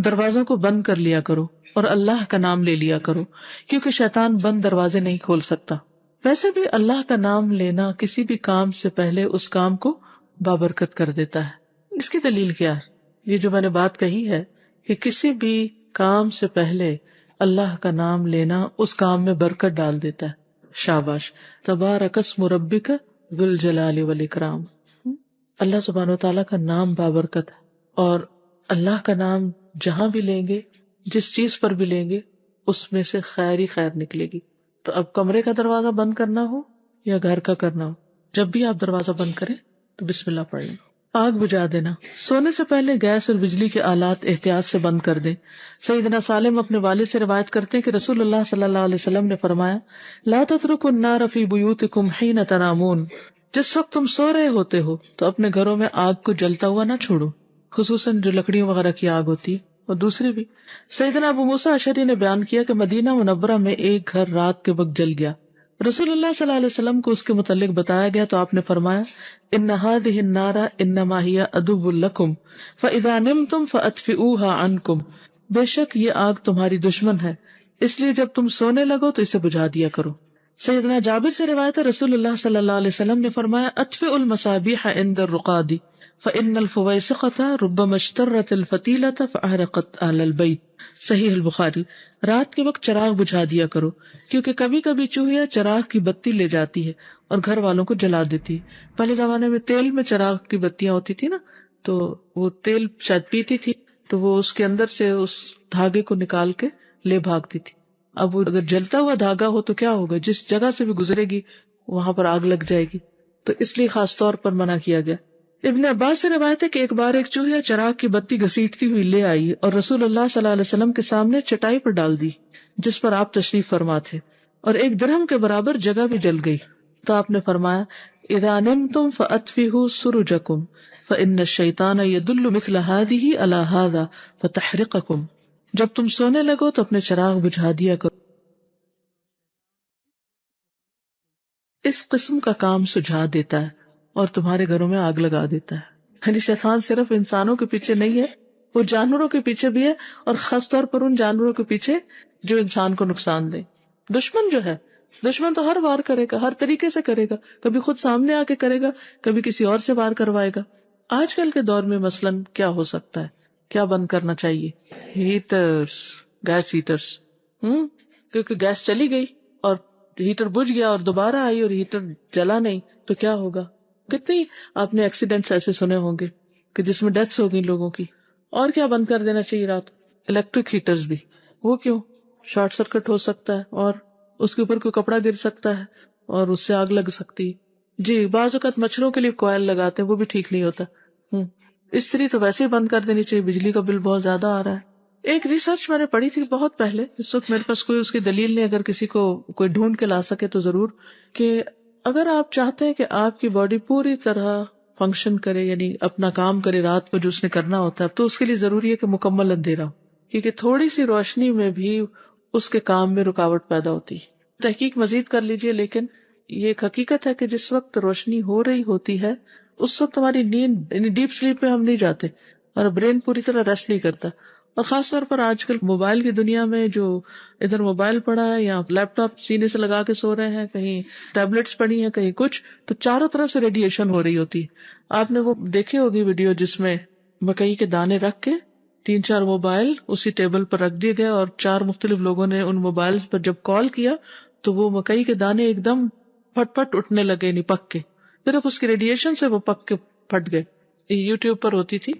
دروازوں کو بند کر لیا کرو اور اللہ کا نام لے لیا کرو، کیونکہ شیطان بند دروازے نہیں کھول سکتا. ویسے بھی اللہ کا نام لینا کسی بھی کام سے پہلے اس کام کو بابرکت کر دیتا ہے. اس کی دلیل کیا ہے؟ یہ جو میں نے بات کہی ہے کہ کسی بھی کام سے پہلے اللہ کا نام لینا اس کام میں برکت ڈال دیتا ہے. شاباش، تبارک اسم ربک ذو الجلال والاکرام. اللہ سبحانہ و تعالیٰ کا نام بابرکت ہے، اور اللہ کا نام جہاں بھی لیں گے، جس چیز پر بھی لیں گے، اس میں سے خیر ہی خیر نکلے گی. تو اب کمرے کا دروازہ بند کرنا ہو یا گھر کا کرنا ہو، جب بھی آپ دروازہ بند کریں تو بسم اللہ پڑھ لیں. آگ بجھا دینا. سونے سے پہلے گیس اور بجلی کے آلات احتیاط سے بند کر دیں. سیدنا سالم اپنے والد سے روایت کرتے ہیں کہ رسول اللہ صلی اللہ علیہ وسلم نے فرمایا لا تترکوا النار فی بیوتکم حین تنامون. جس وقت تم سو رہے ہوتے ہو تو اپنے گھروں میں آگ کو جلتا ہوا نہ چھوڑو، خصوصاً جو لکڑیوں وغیرہ کی آگ ہوتی ہے اور دوسری بھی. سیدنا ابو موسیٰ اشعری نے بیان کیا کہ مدینہ منورہ میں ایک گھر رات کے وقت جل گیا. رسول اللہ صلی اللہ علیہ وسلم کو اس کے متعلق بتایا گیا تو آپ نے فرمایا ان هذه النار انما هي عدو لكم فاذا نمتم فاطفئوها عنكم. بے شک یہ آگ تمہاری دشمن ہے، اس لیے جب تم سونے لگو تو اسے بجھا دیا کرو. سیدنا جابر سے روایت ہے رسول اللہ صلی اللہ علیہ وسلم نے فرمایا اطفئوا المصابیح عند الرقاد فإن الفویسقة ربما اشترت الفتیلة فأحرقت اہل البیت. صحیح البخاری. رات کے وقت چراغ بجھا دیا کرو کیونکہ کبھی کبھی چوہیاں چراغ کی بتی لے جاتی ہے اور گھر والوں کو جلا دیتی ہے. پہلے زمانے میں تیل میں چراغ کی بتیاں ہوتی تھی نا، تو وہ تیل شاید پیتی تھی تو وہ اس کے اندر سے اس دھاگے کو نکال کے لے بھاگتی تھی. اب وہ اگر جلتا ہوا دھاگا ہو تو کیا ہوگا، جس جگہ سے بھی گزرے گی وہاں پر آگ لگ جائے گی، تو اس لیے خاص طور پر منع کیا گیا. ابن عباس سے روایت ہے کہ ایک بار ایک چوہیا چراغ کی بتی گھسیٹتی ہوئی لے آئی اور رسول اللہ صلی اللہ علیہ وسلم کے سامنے چٹائی پر ڈال دی جس پر آپ تشریف فرما تھے، اور ایک درہم کے برابر جگہ بھی جل گئی. تو آپ نے فرمایا اذا نمتم فاطفئوا سرجکم فان الشیطان یدل مثل هذه على هذا فتحرقکم. جب تم سونے لگو تو اپنے چراغ بجھا دیا کرو، اس قسم کا کام سجھا دیتا ہے اور تمہارے گھروں میں آگ لگا دیتا ہے. یعنی شیطان صرف انسانوں کے پیچھے نہیں ہے، وہ جانوروں کے پیچھے بھی ہے، اور خاص طور پر ان جانوروں کے پیچھے جو انسان کو نقصان دے. دشمن جو ہے، دشمن تو ہر وار کرے گا، ہر طریقے سے کرے گا، کبھی خود سامنے آ کے کرے گا، کبھی کسی اور سے وار کروائے گا. آج کل کے دور میں مثلاً کیا ہو سکتا ہے، کیا بند کرنا چاہیے؟ Heaters, gas heaters. کیونکہ گیس چلی گئی اور ہیٹر بجھ گیا اور دوبارہ آئی اور ہیٹر جلا نہیں تو کیا ہوگا؟ کتنی آپ نے ایکسیڈنٹس ایسے سنے ہوں گے کہ جس میں ڈیتھس ہو گئی لوگوں کی. اور کیا بند کر دینا چاہیے رات؟ الیکٹرک ہیٹرز بھی. وہ کیوں؟ شارٹ سرکٹ ہو سکتا ہے اور اس کے اوپر کوئی کپڑا گر سکتا ہے اور اس سے آگ لگ سکتی. جی بعض اوقات مچھروں کے لیے کوئل لگاتے ہیں، وہ بھی ٹھیک نہیں ہوتا. استری تو ویسے ہی بند کر دینی چاہیے، بجلی کا بل بہت زیادہ آ رہا ہے. ایک ریسرچ میں نے پڑھی تھی بہت پہلے، اس وقت میرے پاس کوئی اس کی دلیل نہیں، اگر کسی کو کوئی ڈھونڈ کے لا سکے تو ضرور، کہ اگر آپ چاہتے ہیں کہ آپ کی باڈی پوری طرح فنکشن کرے، یعنی اپنا کام کرے رات کو جو اس نے کرنا ہوتا ہے، تو اس کے لیے ضروری ہے کہ مکمل اندھیرا ہو، کیونکہ تھوڑی سی روشنی میں بھی اس کے کام میں رکاوٹ پیدا ہوتی ہے. تحقیق مزید کر لیجئے، لیکن یہ ایک حقیقت ہے کہ جس وقت روشنی ہو رہی ہوتی ہے اس وقت ہماری نیند، یعنی ڈیپ سلیپ میں ہم نہیں جاتے اور برین پوری طرح ریسٹ نہیں کرتا. اور خاص طور پر آج کل موبائل کی دنیا میں جو ادھر موبائل پڑا ہے یا لیپ ٹاپ سینے سے لگا کے سو رہے ہیں، کہیں ٹیبلٹس پڑی ہیں، کہیں کچھ، تو چاروں طرف سے ریڈیشن ہو رہی ہوتی ہے. آپ نے وہ دیکھی ہوگی ویڈیو جس میں مکئی کے دانے رکھ کے 3-4 موبائل اسی ٹیبل پر رکھ دیے گئے اور 4 مختلف لوگوں نے ان موبائل پر جب کال کیا تو وہ مکئی کے دانے ایک دم پھٹ پھٹ اٹھنے لگے، نہیں پک کے، صرف اس کی ریڈیشن سے وہ پک کے پھٹ گئے. یہ یوٹیوب پر ہوتی تھی،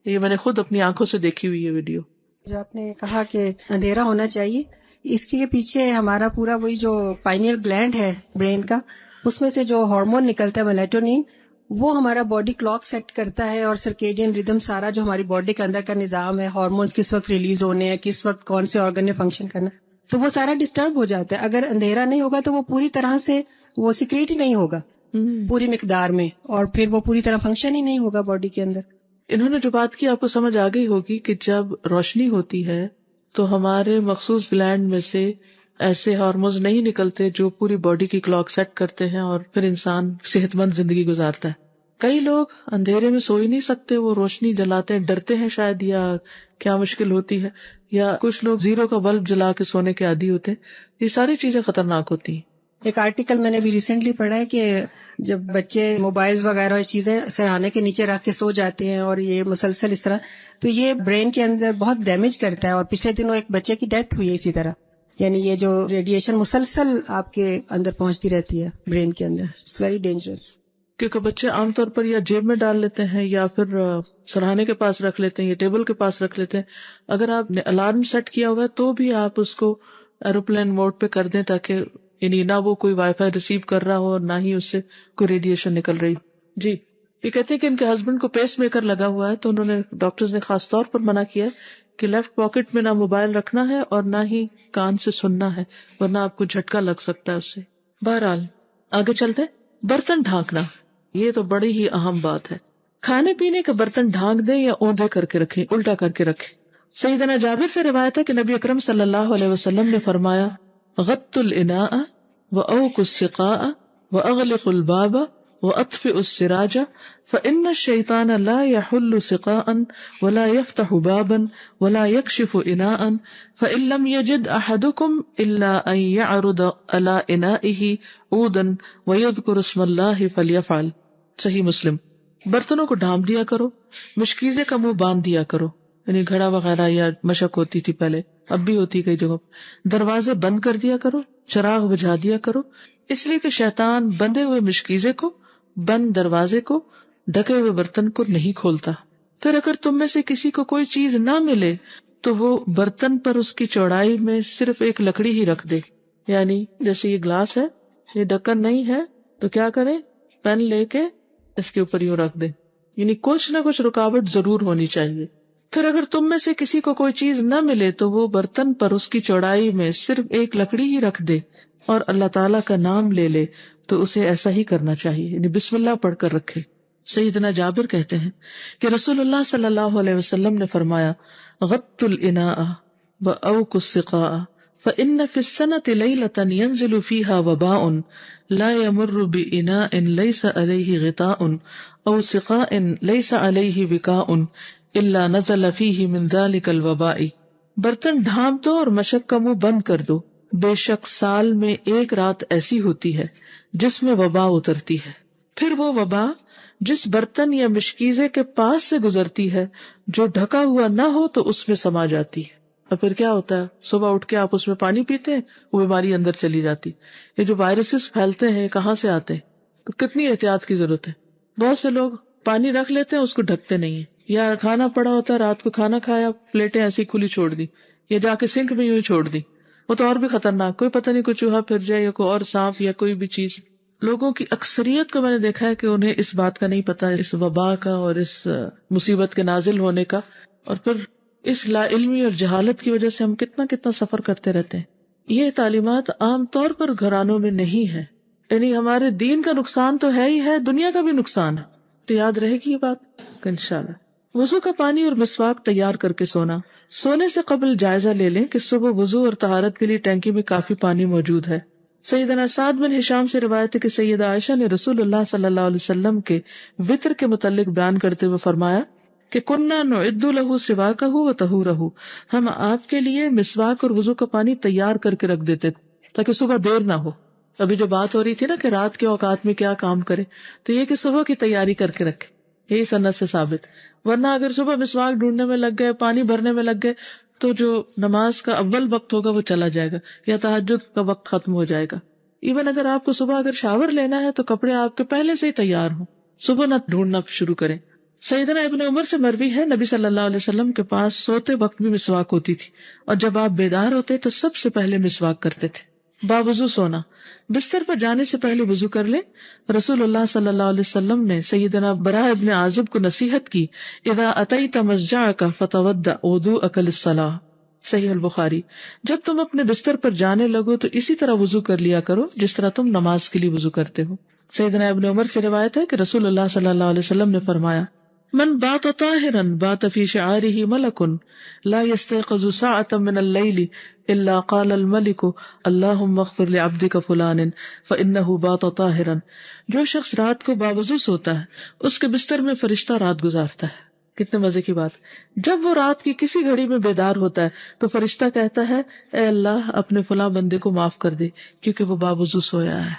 یہ میں نے خود اپنی آنکھوں سے دیکھی ہوئی ہے ویڈیو. جو آپ نے کہا کہ اندھیرا ہونا چاہیے، اس کے پیچھے ہمارا پورا وہی جو پائنیل گلینڈ ہے برین کا، اس میں سے جو ہارمون نکلتا ہے میلیٹونین، وہ ہمارا باڈی کلاک سیٹ کرتا ہے، اور سرکیڈین ریدم سارا جو ہماری باڈی کے اندر کا نظام ہے، ہارمونز کس وقت ریلیز ہونے ہیں، کس وقت کون سے آرگن نے فنکشن کرنا، تو وہ سارا ڈسٹرب ہو جاتا ہے. اگر اندھیرا نہیں ہوگا تو وہ پوری طرح سے وہ سیکریٹ ہی نہیں ہوگا پوری مقدار میں، اور پھر وہ پوری طرح فنکشن ہی نہیں ہوگا باڈی کے اندر. انہوں نے جو بات کی آپ کو سمجھ آ گئی ہوگی کہ جب روشنی ہوتی ہے تو ہمارے مخصوص گلینڈ میں سے ایسے ہارمونز نہیں نکلتے جو پوری باڈی کی کلاک سیٹ کرتے ہیں اور پھر انسان صحت مند زندگی گزارتا ہے. کئی لوگ اندھیرے میں سو ہی نہیں سکتے، وہ روشنی جلاتے ہیں، ڈرتے ہیں شاید، یا کیا مشکل ہوتی ہے، یا کچھ لوگ زیرو کا بلب جلا کے سونے کے عادی ہوتے ہیں. یہ ساری چیزیں خطرناک ہوتی ہیں. ایک آرٹیکل میں نے بھی ریسنٹلی پڑھا ہے کہ جب بچے موبائل وغیرہ اور چیزیں سرہانے کے نیچے رکھ کے سو جاتے ہیں اور یہ مسلسل اس طرح، تو یہ برین کے اندر بہت ڈیمیج کرتا ہے. اور پچھلے دنوں ایک بچے کی ڈیتھ ہوئی ہے اسی طرح. یعنی یہ جو ریڈیشن مسلسل آپ کے اندر پہنچتی رہتی ہے برین کے اندر، اٹس ویری ڈینجرس. کیونکہ بچے عام طور پر یا جیب میں ڈال لیتے ہیں یا پھر سرہانے کے پاس رکھ لیتے ہیں یا ٹیبل کے پاس رکھ لیتے ہیں. اگر آپ نے الارم سیٹ کیا ہوا ہے تو بھی آپ اس کو ایروپلین موڈ پہ کر دیں، تاکہ یعنی نہ وہ کوئی وائی فائی ریسیو کر رہا ہو اور نہ ہی اس سے کوئی ریڈیشن نکل رہی. جی یہ کہتے ہیں کہ ان کے ہسبینڈ کو پیس میکر لگا ہوا ہے، تو انہوں نے ڈاکٹرز نے خاص طور پر منع کیا کہ لیفٹ پاکٹ میں نہ موبائل رکھنا ہے اور نہ ہی کان سے سننا ہے، ورنہ آپ کو جھٹکا لگ سکتا ہے اس سے. بہرحال آگے چلتے. برتن ڈھانکنا، یہ تو بڑی ہی اہم بات ہے. کھانے پینے کے برتن ڈھانک دیں یا اوندھے کر کے رکھیں، الٹا کر کے رکھیں. سیدنا جابر سے روایت ہے کہ نبی اکرم صلی اللہ علیہ وسلم نے فرمایا غط الاناء واوق السقاء واغلق الباب واطفئ السراج فان الشیطان لا يحل سقاء ولا يفتح بابا ولا يكشف اناء فان لم يجد احدكم الا ان يعرض على انائه عودا ويذكر اسم الله فليفعل. صحیح مسلم. برتنوں کو ڈھانپ دیا کرو، مشکیزے کا منہ باندھ دیا کرو، یعنی گھڑا وغیرہ یا مشک ہوتی تھی پہلے، اب بھی ہوتی کئی جگہوں. دروازے بند کر دیا کرو، چراغ بجھا دیا کرو، اس لیے کہ شیطان بندے ہوئے مشکیزے کو، بند دروازے کو، ڈھکے ہوئے برتن کو نہیں کھولتا. پھر اگر تم میں سے کسی کو کوئی چیز نہ ملے تو وہ برتن پر اس کی چوڑائی میں صرف ایک لکڑی ہی رکھ دے. یعنی جیسے یہ گلاس ہے، یہ ڈھکن نہیں ہے تو کیا کرے، پین لے کے اس کے اوپر یوں رکھ دے. یعنی کچھ نہ کچھ رکاوٹ ضرور ہونی چاہیے. پھر اگر تم میں سے کسی کو کوئی چیز نہ ملے تو وہ برتن پر اس کی چوڑائی میں صرف ایک لکڑی ہی رکھ دے اور اللہ تعالیٰ کا نام لے لے، تو اسے ایسا ہی کرنا چاہیے، یعنی بسم اللہ پڑھ کر رکھے. سیدنا جابر کہتے ہیں کہ رسول اللہ صلی اللہ علیہ وسلم نے فرمایا غط الاناء واوق السقاء فإن في السنة ليلة ينزل فيها وباء لا يمر بإناء ليس عليه غطاء أو سقاء ليس عليه وكاء إلا نزل فيه من ذلك الوباء. برتن ڈھانپ دو اور مشک کا منہ بند کر دو، بے شک سال میں ایک رات ایسی ہوتی ہے جس میں وبا اترتی ہے، پھر وہ وبا جس برتن یا مشکیزے کے پاس سے گزرتی ہے جو ڈھکا ہوا نہ ہو تو اس میں سما جاتی ہے. اور پھر کیا ہوتا ہے، صبح اٹھ کے آپ اس میں پانی پیتے ہیں، وہ بیماری اندر چلی جاتی. یہ جو وائرسز پھیلتے ہیں کہاں سے آتے ہیں، تو کتنی احتیاط کی ضرورت ہے. بہت سے لوگ پانی رکھ لیتے ہیں، اس کو ڈھکتے نہیں ہیں، یا کھانا پڑا ہوتا ہے، رات کو کھانا کھایا، پلیٹیں ایسی کھلی چھوڑ دی یا جا کے سنک میں یوں ہی چھوڑ دی. وہ تو اور بھی خطرناک، کوئی پتہ نہیں کوئی چوہا پھر جائے یا کوئی اور سانپ یا کوئی بھی چیز. لوگوں کی اکثریت کو میں نے دیکھا ہے کہ انہیں اس بات کا نہیں پتا، اس وبا کا اور اس مصیبت کے نازل ہونے کا، اور پھر اس لا علمی اور جہالت کی وجہ سے ہم کتنا سفر کرتے رہتے ہیں. یہ تعلیمات عام طور پر گھرانوں میں نہیں ہے، یعنی ہمارے دین کا نقصان تو ہے ہی ہے، دنیا کا بھی نقصان ہے. تو یاد رہے گی یہ بات انشاءاللہ. وضو کا پانی اور مسواک تیار کر کے سونا. سونے سے قبل جائزہ لے لیں کہ صبح وضو اور طہارت کے لیے ٹینکی میں کافی پانی موجود ہے. سیدنا سعد بن ہشام سے روایت ہے کہ سیدہ عائشہ نے رسول اللہ صلی اللہ علیہ وسلم کے وطر کے متعلق بیان کرتے ہوئے فرمایا کہ کننا نعد لہ سواکہ و طہورہ، ہم آپ کے لیے مسواک اور وضو کا پانی تیار کر کے رکھ دیتے تاکہ صبح دیر نہ ہو. ابھی جو بات ہو رہی تھی نا کہ رات کے اوقات میں کیا کام کرے، تو یہ کہ صبح کی تیاری کر کے رکھے، یہی سنت سے ثابت. ورنہ اگر صبح مسواک ڈھونڈنے میں لگ گئے، پانی بھرنے میں لگ گئے، تو جو نماز کا اول وقت ہوگا وہ چلا جائے گا یا تہجد کا وقت ختم ہو جائے گا. ایون اگر آپ کو صبح اگر شاور لینا ہے تو کپڑے آپ کے پہلے سے ہی تیار ہوں، صبح نہ ڈھونڈنا شروع کریں. سیدنا ابن عمر سے مروی ہے نبی صلی اللہ علیہ وسلم کے پاس سوتے وقت بھی مسواک ہوتی تھی، اور جب آپ بیدار ہوتے تو سب سے پہلے مسواک کرتے تھے. باوضو سونا. بستر پر جانے سے پہلے وضو کر لیں. رسول اللہ صلی اللہ علیہ وسلم نے سیدنا براء ابن عازب کو نصیحت کی، اذا اتیت مضجعک فتودع وضوءک للصلاۃ. صحیح البخاری. جب تم اپنے بستر پر جانے لگو تو اسی طرح وضو کر لیا کرو جس طرح تم نماز کے لیے وضو کرتے ہو. سیدنا ابن عمر سے روایت ہے کہ رسول اللہ صلی اللہ علیہ وسلم نے فرمایا، من بات طاہرا بات فی شعارہ ملک لا یستيقظ ساعة من اللیل الا قال الملک اللہم اغفر لعبدک فلان فانہ بات طاہرا. جو شخص رات کو باوضو سوتا ہے اس کے بستر میں فرشتہ رات گزارتا ہے. کتنے مزے کی بات. جب وہ رات کی کسی گھڑی میں بیدار ہوتا ہے تو فرشتہ کہتا ہے، اے اللہ اپنے فلاں بندے کو معاف کر دے کیونکہ وہ باوضو سویا ہے.